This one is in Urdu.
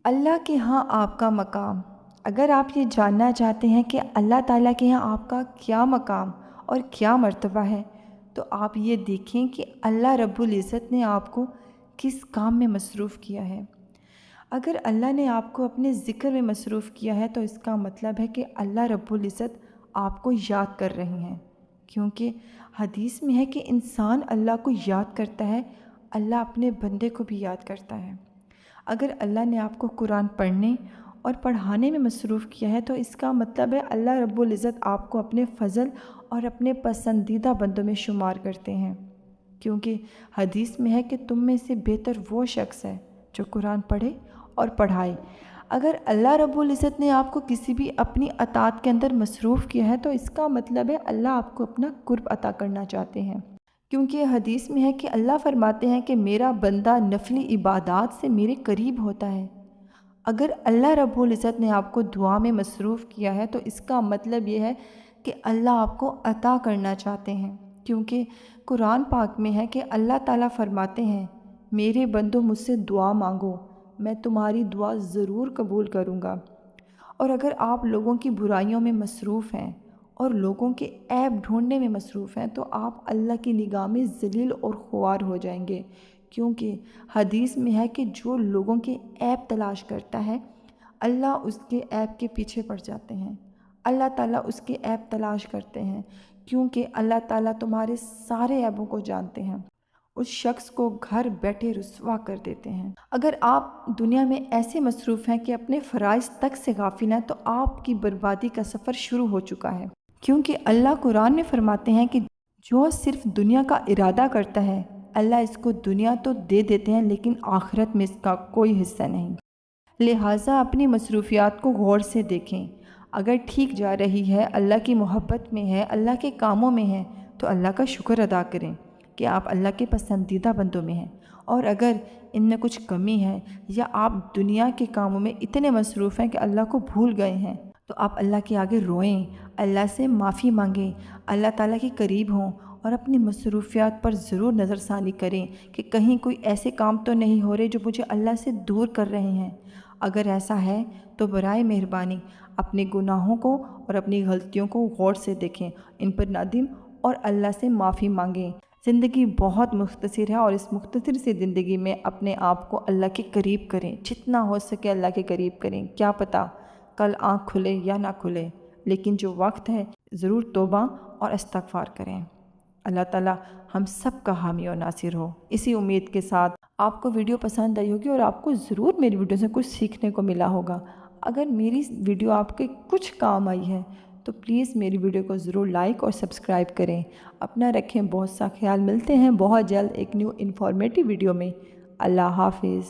اللہ کے ہاں آپ کا مقام۔ اگر آپ یہ جاننا چاہتے ہیں کہ اللہ تعالیٰ کے ہاں آپ کا کیا مقام اور کیا مرتبہ ہے، تو آپ یہ دیکھیں کہ اللہ رب العزت نے آپ کو کس کام میں مصروف کیا ہے۔ اگر اللہ نے آپ کو اپنے ذکر میں مصروف کیا ہے تو اس کا مطلب ہے کہ اللہ رب العزت آپ کو یاد کر رہے ہیں، کیونکہ حدیث میں ہے کہ انسان اللہ کو یاد کرتا ہے، اللہ اپنے بندے کو بھی یاد کرتا ہے۔ اگر اللہ نے آپ کو قرآن پڑھنے اور پڑھانے میں مصروف کیا ہے تو اس کا مطلب ہے اللہ رب العزت آپ کو اپنے فضل اور اپنے پسندیدہ بندوں میں شمار کرتے ہیں، کیونکہ حدیث میں ہے کہ تم میں سے بہتر وہ شخص ہے جو قرآن پڑھے اور پڑھائے۔ اگر اللہ رب العزت نے آپ کو کسی بھی اپنی اطاعت کے اندر مصروف کیا ہے تو اس کا مطلب ہے اللہ آپ کو اپنا قرب عطا کرنا چاہتے ہیں، کیونکہ حدیث میں ہے کہ اللہ فرماتے ہیں کہ میرا بندہ نفلی عبادات سے میرے قریب ہوتا ہے۔ اگر اللہ رب العزت نے آپ کو دعا میں مصروف کیا ہے تو اس کا مطلب یہ ہے کہ اللہ آپ کو عطا کرنا چاہتے ہیں، کیونکہ قرآن پاک میں ہے کہ اللہ تعالیٰ فرماتے ہیں میرے بندوں مجھ سے دعا مانگو، میں تمہاری دعا ضرور قبول کروں گا۔ اور اگر آپ لوگوں کی برائیوں میں مصروف ہیں اور لوگوں کے عیب ڈھونڈنے میں مصروف ہیں تو آپ اللہ کی نگاہ میں ذلیل اور خوار ہو جائیں گے، کیونکہ حدیث میں ہے کہ جو لوگوں کے عیب تلاش کرتا ہے اللہ اس کے عیب کے پیچھے پڑ جاتے ہیں، اللہ تعالیٰ اس کے عیب تلاش کرتے ہیں، کیونکہ اللہ تعالیٰ تمہارے سارے عیبوں کو جانتے ہیں، اس شخص کو گھر بیٹھے رسوا کر دیتے ہیں۔ اگر آپ دنیا میں ایسے مصروف ہیں کہ اپنے فرائض تک سے غافل ہیں تو آپ کی بربادی کا سفر شروع ہو چکا ہے، کیونکہ اللہ قرآن میں فرماتے ہیں کہ جو صرف دنیا کا ارادہ کرتا ہے اللہ اس کو دنیا تو دے دیتے ہیں لیکن آخرت میں اس کا کوئی حصہ نہیں۔ لہٰذا اپنی مصروفیات کو غور سے دیکھیں، اگر ٹھیک جا رہی ہے، اللہ کی محبت میں ہے، اللہ کے کاموں میں ہے تو اللہ کا شکر ادا کریں کہ آپ اللہ کے پسندیدہ بندوں میں ہیں، اور اگر ان میں کچھ کمی ہے یا آپ دنیا کے کاموں میں اتنے مصروف ہیں کہ اللہ کو بھول گئے ہیں تو آپ اللہ کے آگے روئیں، اللہ سے معافی مانگیں، اللہ تعالیٰ کے قریب ہوں اور اپنی مصروفیات پر ضرور نظر ثانی کریں کہ کہیں کوئی ایسے کام تو نہیں ہو رہے جو مجھے اللہ سے دور کر رہے ہیں۔ اگر ایسا ہے تو برائے مہربانی اپنے گناہوں کو اور اپنی غلطیوں کو غور سے دیکھیں، ان پر نادم اور اللہ سے معافی مانگیں۔ زندگی بہت مختصر ہے اور اس مختصر سی زندگی میں اپنے آپ کو اللہ کے قریب کریں، جتنا ہو سکے اللہ کے قریب کریں، کیا پتہ کل آنکھ کھلے یا نہ کھلے، لیکن جو وقت ہے ضرور توبہ اور استغفار کریں۔ اللہ تعالیٰ ہم سب کا حامی و ناصر ہو۔ اسی امید کے ساتھ آپ کو ویڈیو پسند آئی ہوگی اور آپ کو ضرور میری ویڈیو سے کچھ سیکھنے کو ملا ہوگا۔ اگر میری ویڈیو آپ کے کچھ کام آئی ہے تو پلیز میری ویڈیو کو ضرور لائک اور سبسکرائب کریں۔ اپنا رکھیں بہت سا خیال، ملتے ہیں بہت جلد ایک نیو انفارمیٹیو ویڈیو میں۔ اللہ حافظ۔